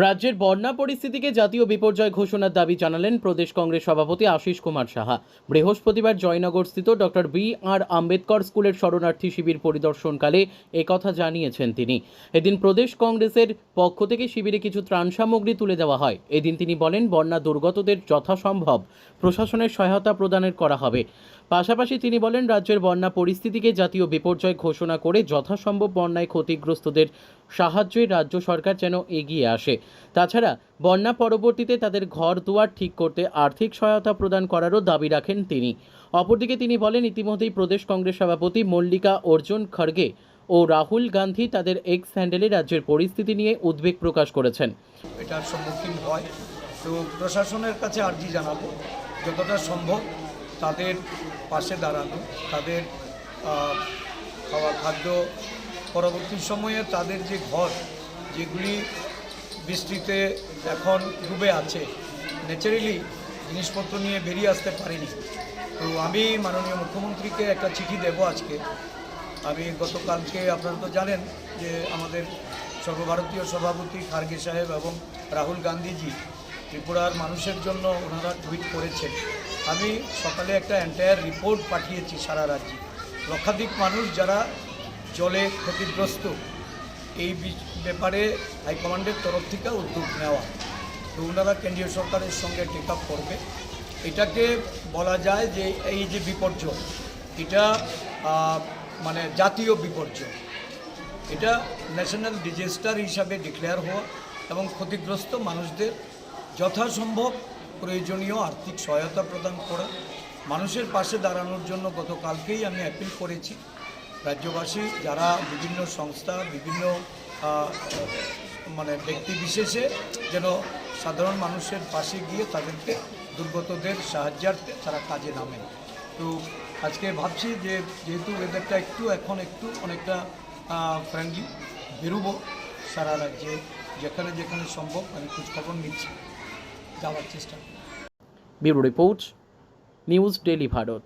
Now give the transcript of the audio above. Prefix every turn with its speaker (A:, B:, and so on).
A: রাজ্যের বন্যা পরিস্থিতিকে জাতীয় বিপর্যয় ঘোষণার দাবি জানালেন প্রদেশ কংগ্রেস সভাপতি আশিস কুমার সাহা। বৃহস্পতিবার জয়নগরস্থিত ডক্টর বি.আর. আম্বেদকর স্কুলের শরণার্থী শিবির পরিদর্শনকালে একথা জানিয়েছেন তিনি। এদিন প্রদেশ কংগ্রেসের পক্ষ থেকে শিবিরে কিছু ত্রাণ সামগ্রী তুলে দেওয়া হয়। এদিন তিনি বলেন, বন্যা দুর্গতদের যথাসম্ভব প্রশাসনের সহায়তা প্রদানের করা হবে। পাশাপাশি তিনি বলেন, রাজ্যের বন্যা পরিস্থিতিকে জাতীয় বিপর্যয় ঘোষণা করে যথাসম্ভব বন্যায় ক্ষতিগ্রস্তদের সাহায্যে রাজ্য সরকার যেন এগিয়ে আসে। তাছাড়া বন্যা পরবর্তীতে তাদের ঘর দুয়ার ঠিক করতে আর্থিক সহায়তা প্রদান করারও দাবি রাখেন তিনি। অপরদিকে তিনি বলেন, ইতিমধ্যেই প্রদেশ কংগ্রেস সভাপতি মল্লিকা অর্জুন খড়গে ও রাহুল গান্ধী তাদের এক্স হ্যান্ডেলে রাজ্যের পরিস্থিতি নিয়ে উদ্বেগ প্রকাশ করেছেন।
B: এটার সম্মুখীন হয় তো প্রশাসনের কাছে আর্জি জানাবো যতটা সম্ভব তাদের পাশে দাঁড়ানো, তাদের খাওয়া খাদ্য, পরবর্তী সময়ে তাদের যে ঘর যেগুলি বৃষ্টিতে এখন ডুবে আছে, ন্যাচারালি জিনিসপত্র নিয়ে বেরিয়ে আসতে পারেনি। তো আমি মাননীয় মুখ্যমন্ত্রীকে একটা চিঠি দেব আজকে। আমি গতকালকে, আপনারা তো জানেন যে আমাদের সর্বভারতীয় সভাপতি খার্গে সাহেব এবং রাহুল গান্ধীজি ত্রিপুরার মানুষের জন্য ওনারা টুইট করেছেন। আমি সকালে একটা এন্টায়ার রিপোর্ট পাঠিয়েছি সারা রাজ্যে। লক্ষাধিক মানুষ যারা জলে ক্ষতিগ্রস্ত, এই ব্যাপারে হাইকমান্ডের তরফ থেকে উদ্যোগ নেওয়া। তো ওনারা কেন্দ্রীয় সরকারের সঙ্গে টেক আপ করবে। এটাকে বলা যায় যে এই যে বিপর্যয়, এটা মানে জাতীয় বিপর্যয়, এটা ন্যাশনাল ডিজাস্টার হিসাবে ডিক্লেয়ার হওয়া এবং ক্ষতিগ্রস্ত মানুষদের যথাসম্ভব প্রয়োজনীয় আর্থিক সহায়তা প্রদান করা, মানুষের পাশে দাঁড়ানোর জন্য গতকালকেই আমি অ্যাপিল করেছি। রাজ্যবাসী যারা বিভিন্ন সংস্থা, বিভিন্ন মানে ব্যক্তি বিশেষে যেন সাধারণ মানুষের পাশে গিয়ে তাদেরকে দুর্গতদের সাহায্যার্থে তারা কাজে নামেন। তো আজকে ভাবছি যে যেহেতু ওয়েদারটা এখন অনেকটা ফ্রেন্ডলি, বেরোবো সারা রাজ্যে, যেখানে যেখানে সম্ভব আমি খোঁজখবর নিচ্ছি, যাওয়ার চেষ্টা।
A: Bureau report, news daily Bharat.